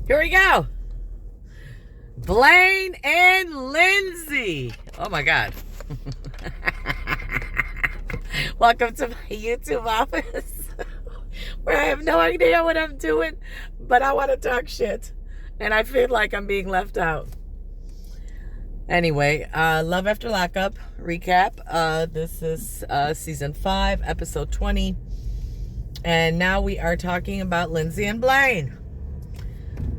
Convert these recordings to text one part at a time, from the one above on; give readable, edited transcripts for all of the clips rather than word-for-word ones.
Here we go. Blaine and Lindsay. Oh my God. Welcome to my YouTube office where I have no idea what I'm doing, but I want to talk shit. And I feel like I'm being left out. Anyway, Love After Lockup recap. This is season 5, episode 20. And now we are talking about Lindsay and Blaine.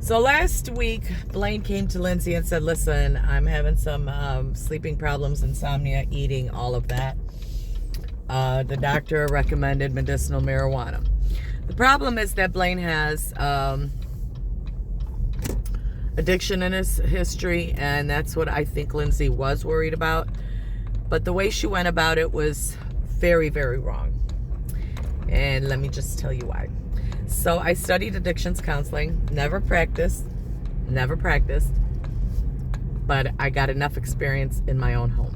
So last week, Blaine came to Lindsay and said, listen, I'm having some sleeping problems, insomnia, eating, all of that. The doctor recommended medicinal marijuana. The problem is that Blaine has addiction in his history, and that's what I think Lindsay was worried about. But the way she went about it was very, very wrong. And let me just tell you why. So I studied addictions counseling, never practiced, but I got enough experience in my own home.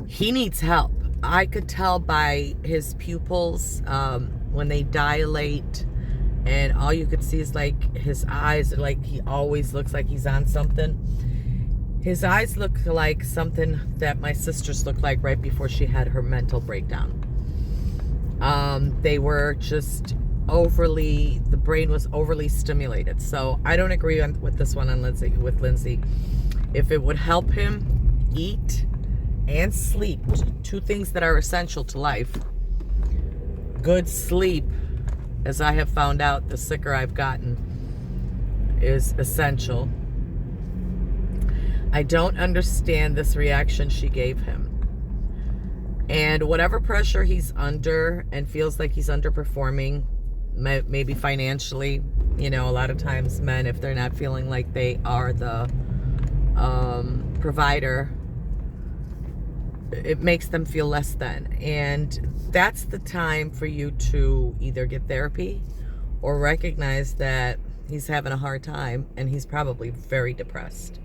He needs help. I could tell by his pupils when they dilate, and all you could see is like his eyes, like he always looks like he's on something. His eyes look like something that my sisters looked like right before she had her mental breakdown. They were just the brain was overly stimulated. So I don't agree with this one with Lindsay. If it would help him eat and sleep, two things that are essential to life. Good sleep, as I have found out, the sicker I've gotten, is essential. I don't understand this reaction she gave him. And whatever pressure he's under and feels like he's underperforming, maybe financially, a lot of times men, if they're not feeling like they are the provider, it makes them feel less than. And that's the time for you to either get therapy or recognize that he's having a hard time and he's probably very depressed.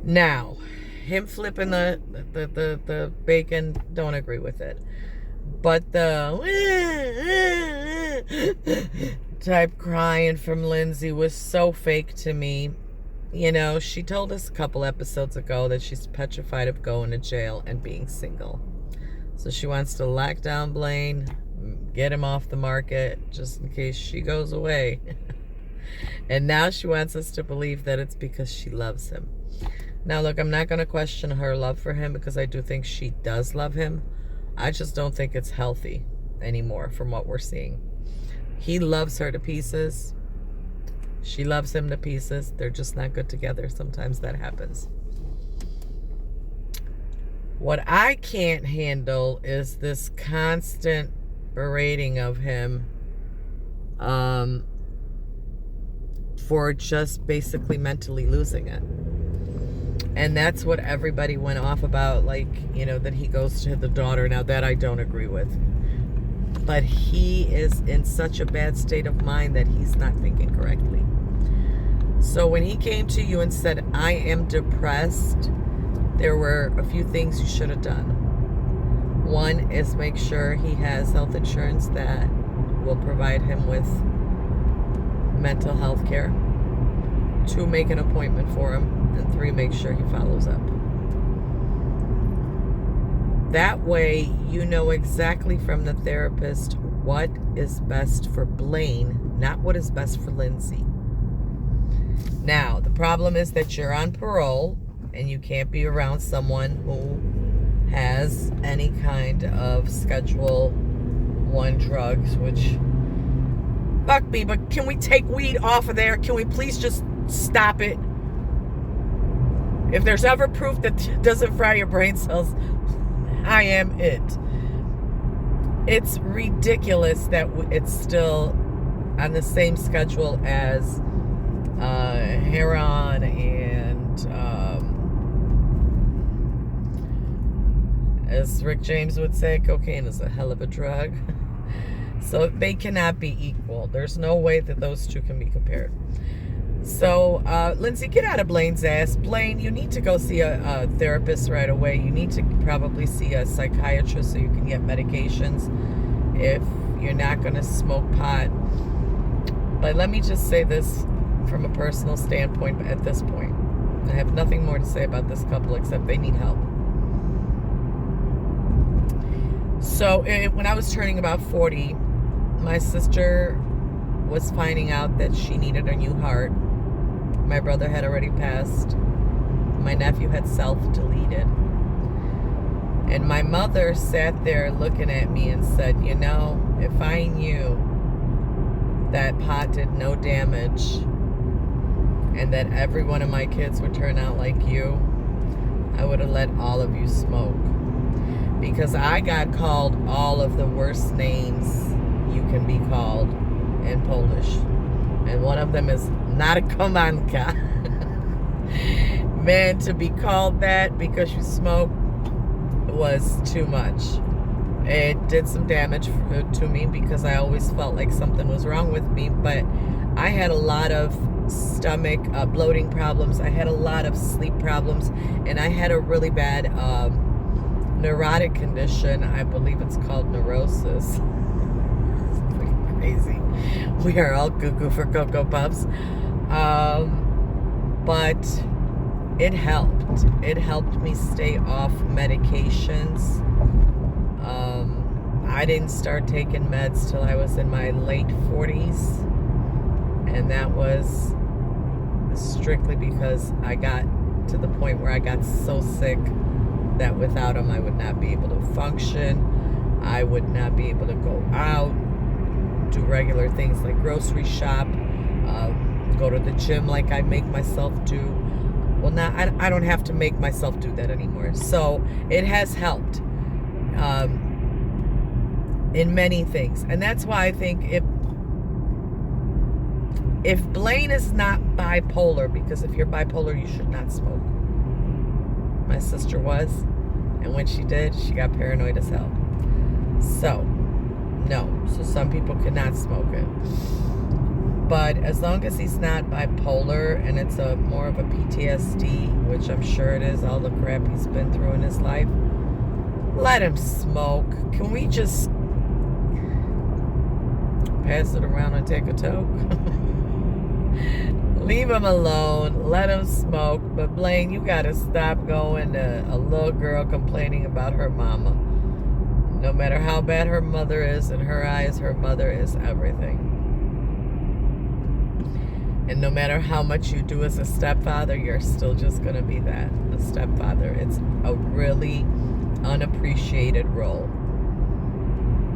Now, him flipping the bacon, don't agree with it. But the type crying from Lindsay was so fake to me. She told us a couple episodes ago that she's petrified of going to jail and being single. So she wants to lock down Blaine, get him off the market, just in case she goes away. And now she wants us to believe that it's because she loves him. Now, look, I'm not going to question her love for him because I do think she does love him. I just don't think it's healthy anymore from what we're seeing. He loves her to pieces. She loves him to pieces. They're just not good together. Sometimes that happens. What I can't handle is this constant berating of him for just basically mentally losing it. And that's what everybody went off about, that he goes to the daughter. Now, that I don't agree with. But he is in such a bad state of mind that he's not thinking correctly. So when he came to you and said, I am depressed, there were a few things you should have done. One is make sure he has health insurance that will provide him with mental health care. 2, make an appointment for him. And 3, make sure he follows up. That way, you know exactly from the therapist what is best for Blaine, not what is best for Lindsay. Now, the problem is that you're on parole and you can't be around someone who has any kind of Schedule 1 drugs, which, fuck me, but can we take weed off of there? Can we please just stop it? If there's ever proof that it doesn't fry your brain cells, I am it. It's ridiculous that it's still on the same schedule as heroin and, as Rick James would say, cocaine is a hell of a drug. So they cannot be equal. There's no way that those two can be compared. So, Lindsay, get out of Blaine's ass. Blaine, you need to go see a therapist right away. You need to probably see a psychiatrist so you can get medications. if you're not going to smoke pot. But let me just say this from a personal standpoint at this point. I have nothing more to say about this couple except they need help. So when I was turning about 40, my sister was finding out that she needed a new heart. My brother had already passed. My nephew had self-deleted. And my mother sat there looking at me and said, you know, if I knew that pot did no damage and that every one of my kids would turn out like you, I would have let all of you smoke. Because I got called all of the worst names you can be called in Polish. And one of them is narkomanka. Man, to be called that because you smoke was too much. It did some damage to me because I always felt like something was wrong with me. But I had a lot of stomach bloating problems. I had a lot of sleep problems. And I had a really bad neurotic condition. I believe it's called neurosis. It's pretty crazy. We are all cuckoo for Cocoa Puffs. But it helped. It helped me stay off medications. I didn't start taking meds till I was in my late 40s. And that was strictly because I got to the point where I got so sick that without them I would not be able to function. I would not be able to go out, do regular things like grocery shop, go to the gym like I make myself do. Well, now I don't have to make myself do that anymore. So it has helped in many things. And that's why I think if Blaine is not bipolar, because if you're bipolar, you should not smoke. My sister was, and when she did, she got paranoid as hell. So, no. So some people cannot smoke it. But as long as he's not bipolar and it's more of a PTSD, which I'm sure it is, all the crap he's been through in his life, let him smoke. Can we just pass it around and take a toke? Leave him alone. Let him smoke. But Blaine, you got to stop going to a little girl complaining about her mama. No matter how bad her mother is, in her eyes, her mother is everything. And no matter how much you do as a stepfather, you're still just going to be that, a stepfather. It's a really unappreciated role.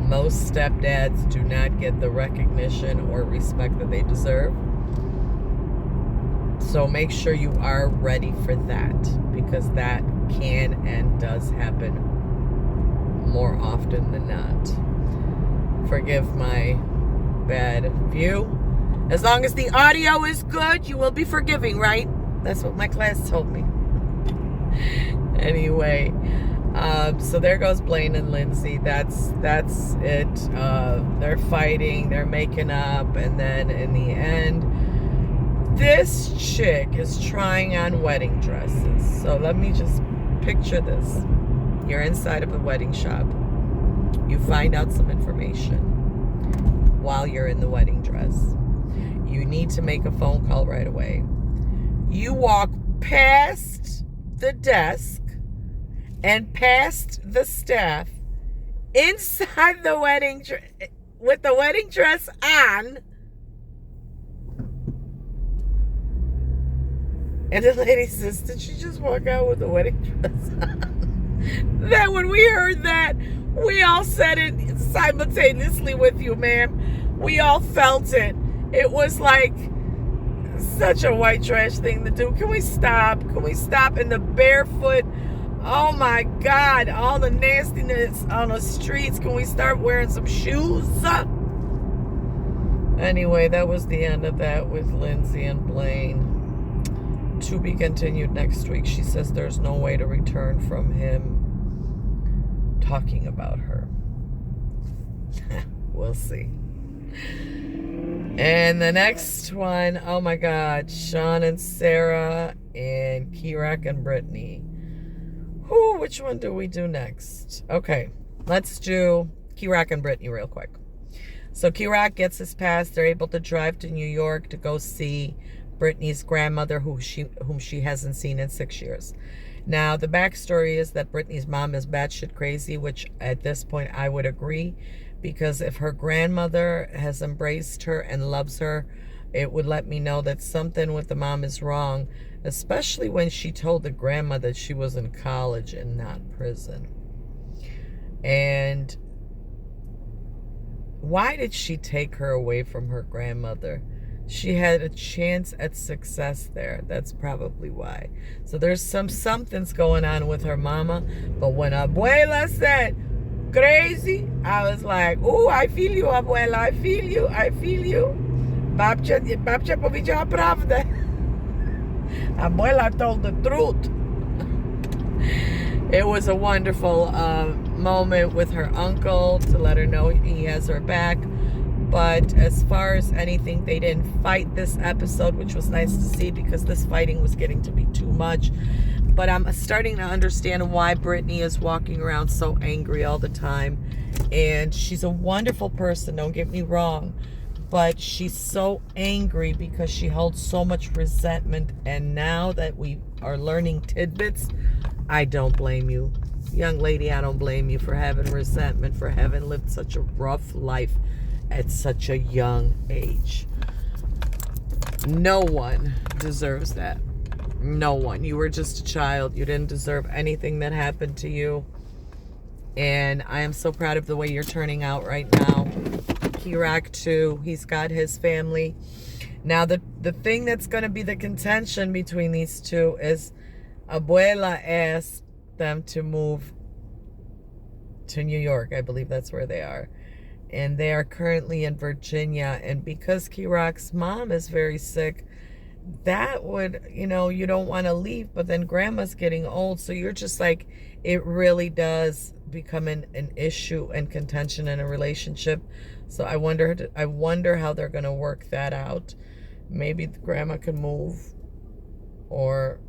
Most stepdads do not get the recognition or respect that they deserve. So make sure you are ready for that, because that can and does happen more often than not. Forgive my bad view. As long as the audio is good, you will be forgiving, right? That's what my class told me. Anyway, so there goes Blaine and Lindsay. That's it. They're fighting, they're making up, and then in the end, this chick is trying on wedding dresses. So let me just picture this. You're inside of a wedding shop. You find out some information while you're in the wedding dress. You need to make a phone call right away. You walk past the desk and past the staff inside the wedding with the wedding dress on. And the lady says, did she just walk out with the wedding dress on? Then when we heard that, we all said it simultaneously with you, ma'am. We all felt it. It was like such a white trash thing to do. Can we stop? Can we stop? And the barefoot, oh my God, all the nastiness on the streets. Can we start wearing some shoes? Anyway, that was the end of that with Lindsay and Blaine. To be continued next week. She says there's no way to return from him talking about her. We'll see. And the next one, oh my God, Sean and Sarah and Kirek and Brittany. Which one do we do next? Okay, let's do Key-Rock and Brittany real quick. So Key-Rock gets his pass. They're able to drive to New York to go see Brittany's grandmother, whom she hasn't seen in 6 years. Now, the backstory is that Brittany's mom is batshit crazy, which at this point I would agree, because if her grandmother has embraced her and loves her, it would let me know that something with the mom is wrong, especially when she told the grandma that she was in college and not prison. And why did she take her away from her grandmother? She had a chance at success there. That's probably why. So there's something's going on with her mama. But when Abuela said crazy, I was like, oh, I feel you, Abuela. I feel you. I feel you. Babcia powiedziała prawdę. Abuela told the truth. It was a wonderful moment with her uncle to let her know he has her back. But as far as anything, they didn't fight this episode, which was nice to see because this fighting was getting to be too much. But I'm starting to understand why Brittany is walking around so angry all the time. And she's a wonderful person, don't get me wrong. But she's so angry because she holds so much resentment. And now that we are learning tidbits, I don't blame you. Young lady, I don't blame you for having resentment, for having lived such a rough life at such a young age. No one deserves that. No one. You were just a child. You didn't deserve anything that happened to you. And I am so proud of the way you're turning out right now. Key-Rock too. He's got his family. Now the thing that's going to be the contention between these two is Abuela asked them to move to New York. I believe that's where they are. And they are currently in Virginia. And because Key-Rock's mom is very sick, that would, you don't want to leave. But then grandma's getting old. So you're just like, it really does become an issue and contention in a relationship. So I wonder how they're going to work that out. Maybe the grandma can move. Or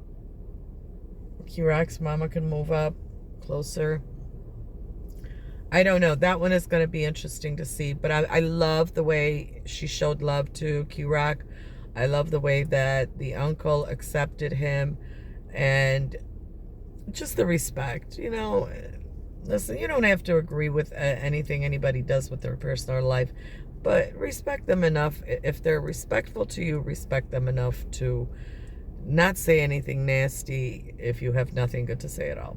Key-Rock's mama can move up closer. I don't know. That one is going to be interesting to see. But I love the way she showed love to Key-Rock. I love the way that the uncle accepted him. And just the respect. Listen, you don't have to agree with anything anybody does with their personal life. But respect them enough. If they're respectful to you, respect them enough to not say anything nasty if you have nothing good to say at all.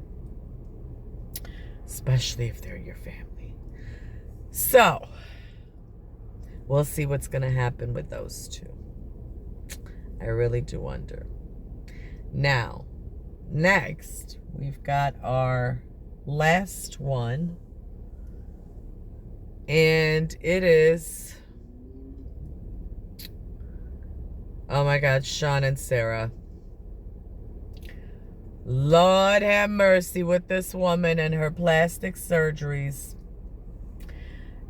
Especially if they're your family. So, we'll see what's going to happen with those two. I really do wonder. Now, next, we've got our last one. And it is, oh my God, Sean and Sarah. Lord have mercy with this woman and her plastic surgeries.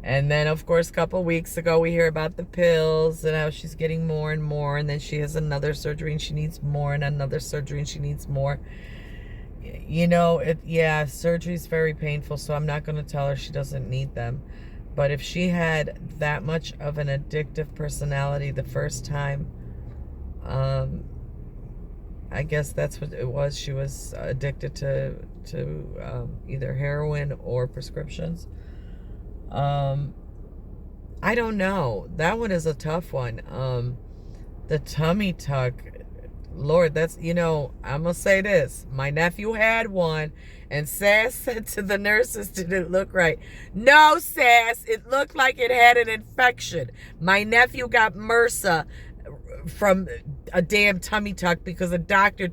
And then, of course, a couple weeks ago, we hear about the pills and how she's getting more and more. And then she has another surgery and she needs more, and another surgery and she needs more. Surgery is very painful, so I'm not going to tell her she doesn't need them. But if she had that much of an addictive personality the first time, I guess that's what it was. She was addicted to either heroin or prescriptions. I don't know. That one is a tough one. The tummy tuck, Lord, that's, I'm going to say this. My nephew had one, and Sass said to the nurses, did it look right? No, Sass, it looked like it had an infection. My nephew got MRSA from a damn tummy tuck because the doctor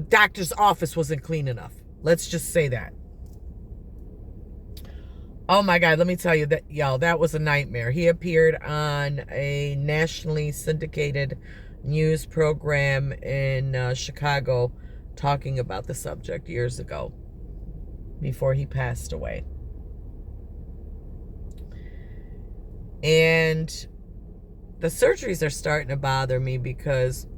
doctor's office wasn't clean enough. Let's just say that. Oh my God, let me tell you that, y'all, that was a nightmare. He appeared on a nationally syndicated news program in Chicago talking about the subject years ago before he passed away. And the surgeries are starting to bother me because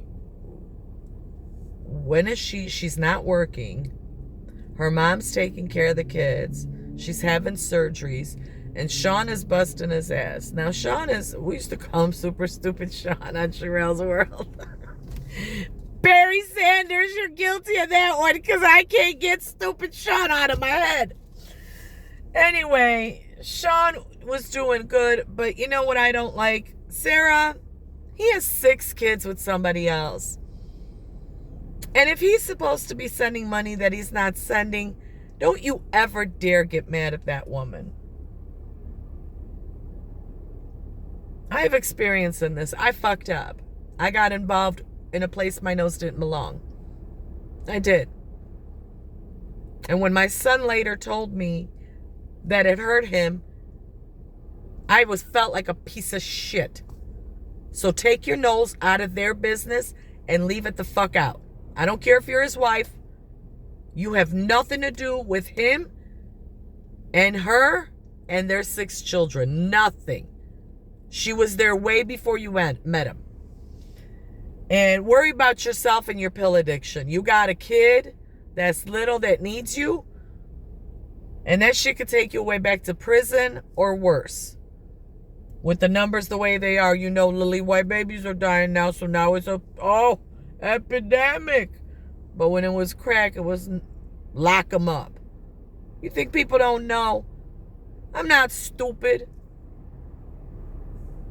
when is she's not working. Her mom's taking care of the kids. She's having surgeries. And Sean is busting his ass. Now, we used to call him Super Stupid Sean on Sherelle's World. Barry Sanders, you're guilty of that one because I can't get Stupid Sean out of my head. Anyway, Sean was doing good, but you know what I don't like? Sarah, he has 6 kids with somebody else. And if he's supposed to be sending money that he's not sending, don't you ever dare get mad at that woman. I have experience in this. I fucked up. I got involved in a place my nose didn't belong. I did. And when my son later told me that it hurt him, I felt like a piece of shit. So take your nose out of their business and leave it the fuck out. I don't care if you're his wife. You have nothing to do with him and her and their 6 children. Nothing. She was there way before you met him. And worry about yourself and your pill addiction. You got a kid that's little that needs you. And that shit could take you way back to prison or worse. With the numbers the way they are, you know, lily white babies are dying now. So now it's epidemic. But when it was crack, it was lock them up. You think people don't know? I'm not stupid.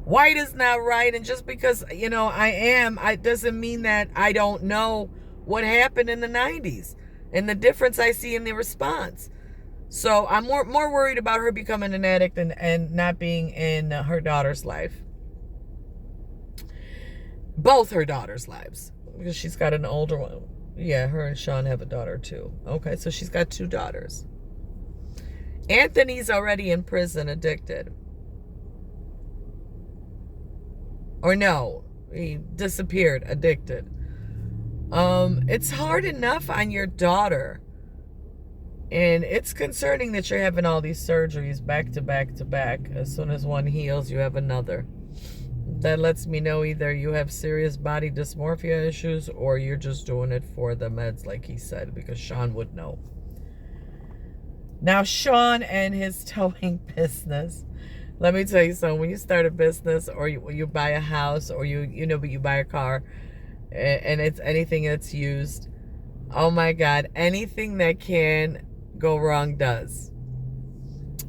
White is not right, and just because, you know, it doesn't mean that I don't know what happened in the 90s and the difference I see in the response. So I'm more worried about her becoming an addict and not being in her daughter's life. Both her daughters' lives, because she's got an older one. Yeah, her and Sean have a daughter too. Okay, so she's got 2 daughters. Anthony's already in prison, addicted. Or no, he disappeared, addicted. It's hard enough on your daughter. And it's concerning that you're having all these surgeries back to back to back. As soon as one heals, you have another. That lets me know either you have serious body dysmorphia issues or you're just doing it for the meds, like he said, because Sean would know. Now, Sean and his towing business. Let me tell you something. When you start a business or you buy a house or you buy a car and it's anything that's used, oh my God, anything that can go wrong does.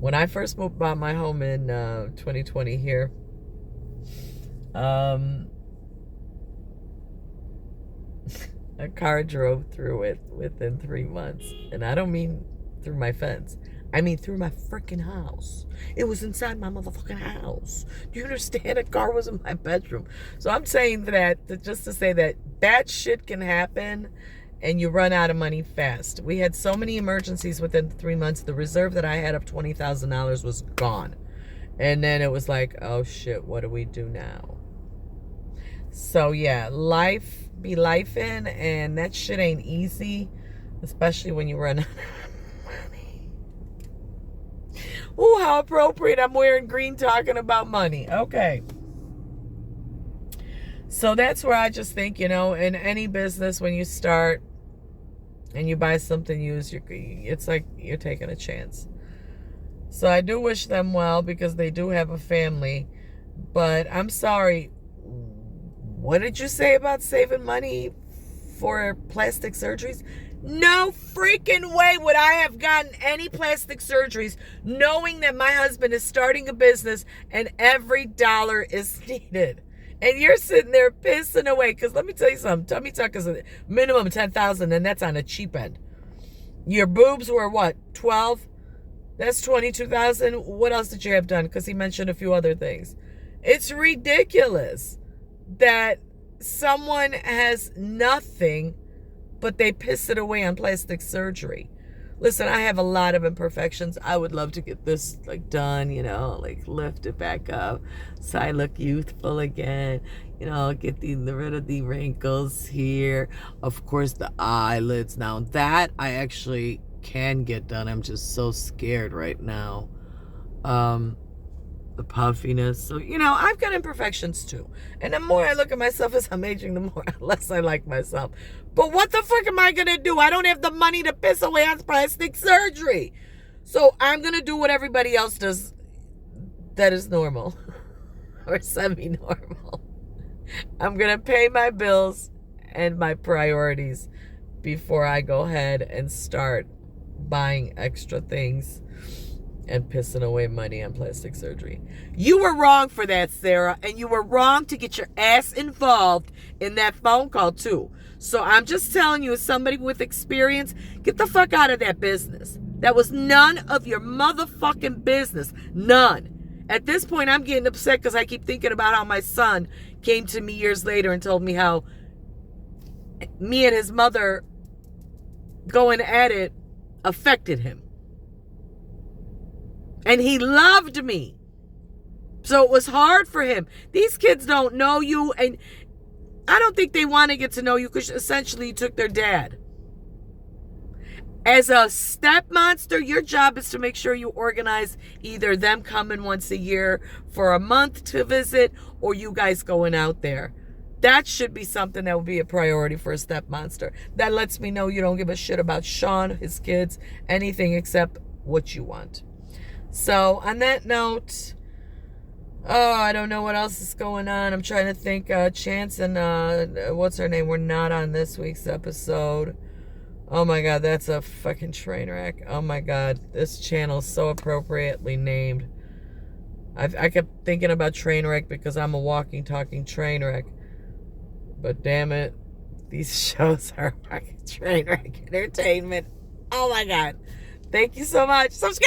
When I first bought my home in 2020 here, a car drove through it within 3 months. And I don't mean through my fence. I mean, through my freaking house. It was inside my motherfucking house. Do you understand? A car was in my bedroom. So I'm saying that just to say that shit can happen and you run out of money fast. We had so many emergencies within 3 months. The reserve that I had of $20,000 was gone. And then it was like, oh shit, what do we do now? So yeah, life be lifing, and that shit ain't easy, especially when you run out of money. Ooh, how appropriate. I'm wearing green talking about money. Okay. So that's where I just think, in any business, when you start and you buy something used, it's like you're taking a chance. So I do wish them well because they do have a family. But I'm sorry. What did you say about saving money for plastic surgeries? No freaking way would I have gotten any plastic surgeries knowing that my husband is starting a business and every dollar is needed. And you're sitting there pissing away. Because let me tell you something. Tummy tuck is a minimum $10,000, and that's on a cheap end. Your boobs were what? 12? That's $22,000. What else did you have done? Because he mentioned a few other things. It's ridiculous that someone has nothing, but they piss it away on plastic surgery. Listen, I have a lot of imperfections. I would love to get this done, lift it back up so I look youthful again. Get rid of the wrinkles here. Of course, the eyelids. Now that I actually can get done. I'm just so scared right now. The puffiness. So, I've got imperfections too. And the more I look at myself as I'm aging, the less I like myself. But what the fuck am I going to do? I don't have the money to piss away on plastic surgery. So I'm going to do what everybody else does that is normal or semi-normal. I'm going to pay my bills and my priorities before I go ahead and start buying extra things and pissing away money on plastic surgery. You were wrong for that, Sarah, and you were wrong to get your ass involved in that phone call too. So I'm just telling you, as somebody with experience, get the fuck out of that business. That was none of your motherfucking business. None. At this point, I'm getting upset because I keep thinking about how my son came to me years later and told me how me and his mother going at it affected him. And he loved me. So it was hard for him. These kids don't know you, and I don't think they want to get to know you because essentially you took their dad. As a step monster, your job is to make sure you organize either them coming once a year for a month to visit or you guys going out there. That should be something that would be a priority for a step monster. That lets me know you don't give a shit about Sean, his kids, anything except what you want. So on that note, I don't know what else is going on. I'm trying to think. Chance and what's her name? We're not on this week's episode. Oh my God, that's a fucking train wreck. Oh my God, this channel is so appropriately named. I kept thinking about train wreck because I'm a walking, talking train wreck. But damn it, these shows are fucking train wreck entertainment. Oh my God. Thank you so much. Subscribe!